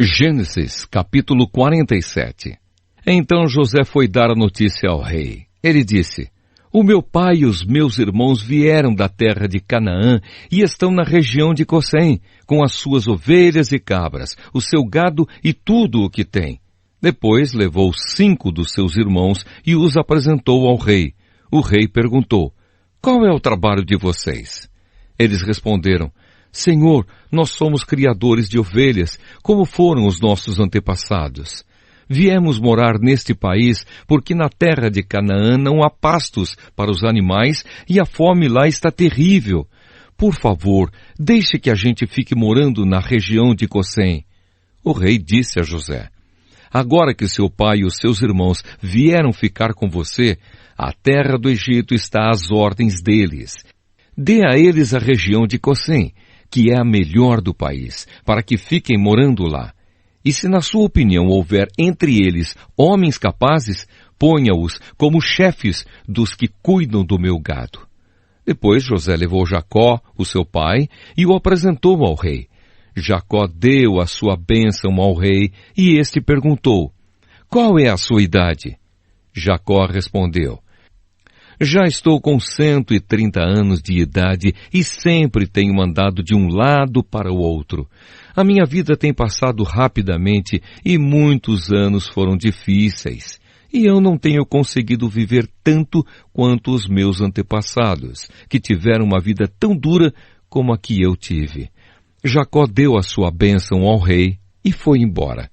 Gênesis, capítulo 47. Então José foi dar a notícia ao rei. Ele disse: O meu pai e os meus irmãos vieram da terra de Canaã e estão na região de Gosém, com as suas ovelhas e cabras, o seu gado e tudo o que tem. Depois levou 5 dos seus irmãos e os apresentou ao rei. O rei perguntou: Qual é o trabalho de vocês? Eles responderam: Senhor, nós somos criadores de ovelhas, como foram os nossos antepassados. Viemos morar neste país porque na terra de Canaã não há pastos para os animais e a fome lá está terrível. Por favor, deixe que a gente fique morando na região de Gosém. O rei disse a José: Agora que seu pai e os seus irmãos vieram ficar com você, a terra do Egito está às ordens deles. Dê a eles a região de Gosém, que é a melhor do país, para que fiquem morando lá. E se na sua opinião houver entre eles homens capazes, ponha-os como chefes dos que cuidam do meu gado. Depois José levou Jacó, o seu pai, e o apresentou ao rei. Jacó deu a sua bênção ao rei, e este perguntou: Qual é a sua idade? Jacó respondeu: Já estou com 130 anos de idade e sempre tenho andado de um lado para o outro. A minha vida tem passado rapidamente e muitos anos foram difíceis. E eu não tenho conseguido viver tanto quanto os meus antepassados, que tiveram uma vida tão dura como a que eu tive. Jacó deu a sua bênção ao rei e foi embora.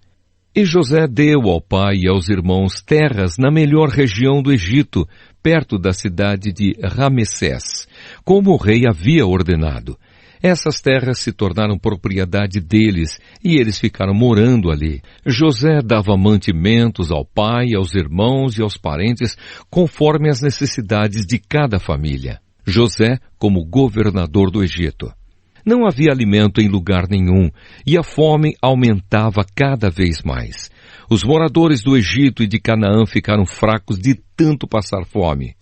E José deu ao pai e aos irmãos terras na melhor região do Egito, perto da cidade de Ramessés, como o rei havia ordenado. Essas terras se tornaram propriedade deles e eles ficaram morando ali. José dava mantimentos ao pai, aos irmãos e aos parentes, conforme as necessidades de cada família. José como governador do Egito. Não havia alimento em lugar nenhum, e a fome aumentava cada vez mais. Os moradores do Egito e de Canaã ficaram fracos de tanto passar fome.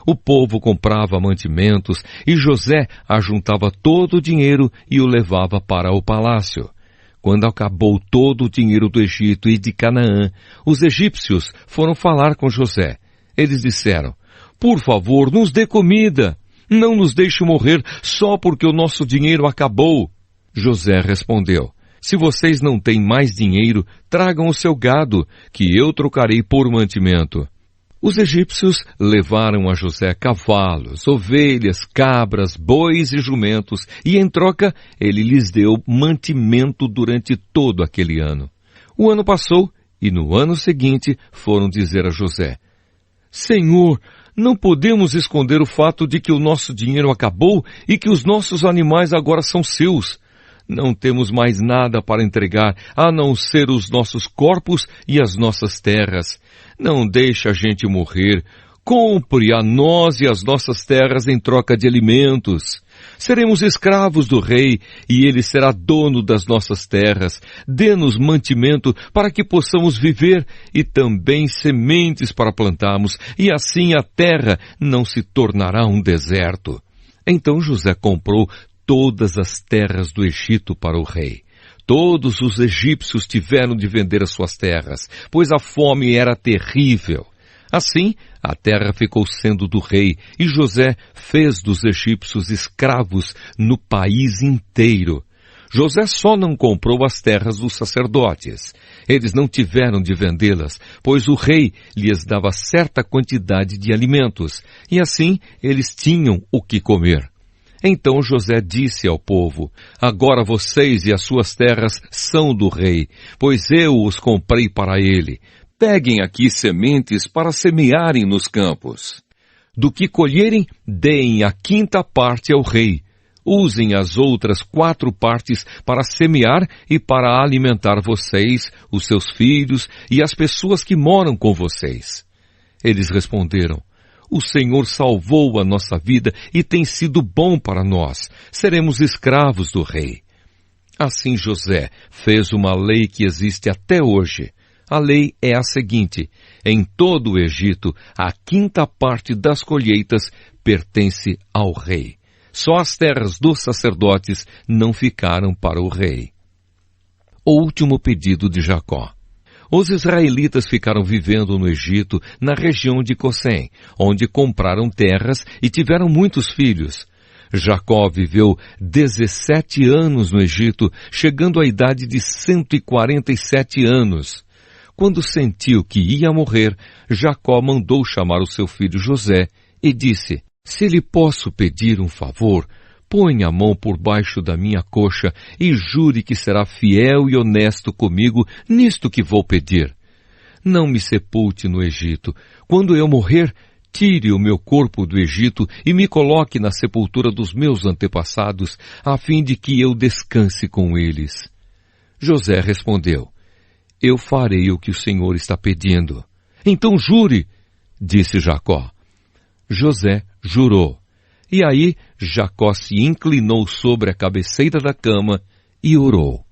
O povo comprava mantimentos e José ajuntava todo o dinheiro e o levava para o palácio. Quando acabou todo o dinheiro do Egito e de Canaã, os egípcios foram falar com José. Eles disseram: Por favor, nos dê comida. Não nos deixe morrer só porque o nosso dinheiro acabou. José respondeu: Se vocês não têm mais dinheiro, tragam o seu gado, que eu trocarei por mantimento. Os egípcios levaram a José cavalos, ovelhas, cabras, bois e jumentos, e em troca ele lhes deu mantimento durante todo aquele ano. O ano passou, e no ano seguinte foram dizer a José: Senhor, não podemos esconder o fato de que o nosso dinheiro acabou e que os nossos animais agora são seus. Não temos mais nada para entregar, a não ser os nossos corpos e as nossas terras. Não deixe a gente morrer. Compre a nós e as nossas terras em troca de alimentos. Seremos escravos do rei e ele será dono das nossas terras. Dê-nos mantimento para que possamos viver e também sementes para plantarmos, e assim a terra não se tornará um deserto. Então José comprou todas as terras do Egito para o rei. Todos os egípcios tiveram de vender as suas terras, pois a fome era terrível. Assim, a terra ficou sendo do rei, e José fez dos egípcios escravos no país inteiro. José só não comprou as terras dos sacerdotes. Eles não tiveram de vendê-las, pois o rei lhes dava certa quantidade de alimentos, e assim eles tinham o que comer. Então José disse ao povo: Agora vocês e as suas terras são do rei, pois eu os comprei para ele. Peguem aqui sementes para semearem nos campos. Do que colherem, deem a 5ª parte ao rei. Usem as outras 4 partes para semear e para alimentar vocês, os seus filhos e as pessoas que moram com vocês. Eles responderam: O Senhor salvou a nossa vida e tem sido bom para nós. Seremos escravos do rei. Assim José fez uma lei que existe até hoje. A lei é a seguinte: em todo o Egito, a 5ª parte das colheitas pertence ao rei. Só as terras dos sacerdotes não ficaram para o rei. o último pedido de Jacó. Os israelitas ficaram vivendo no Egito, na região de Gossém, onde compraram terras e tiveram muitos filhos. Jacó viveu 17 anos no Egito, chegando à idade de 147 anos. Quando sentiu que ia morrer, Jacó mandou chamar o seu filho José e disse: se lhe posso pedir um favor, ponha a mão por baixo da minha coxa e jure que será fiel e honesto comigo nisto que vou pedir. Não me sepulte no Egito. Quando eu morrer, tire o meu corpo do Egito e me coloque na sepultura dos meus antepassados, a fim de que eu descanse com eles. José respondeu: eu farei o que o Senhor está pedindo. Então jure, disse Jacó. José jurou. E aí Jacó se inclinou sobre a cabeceira da cama e orou.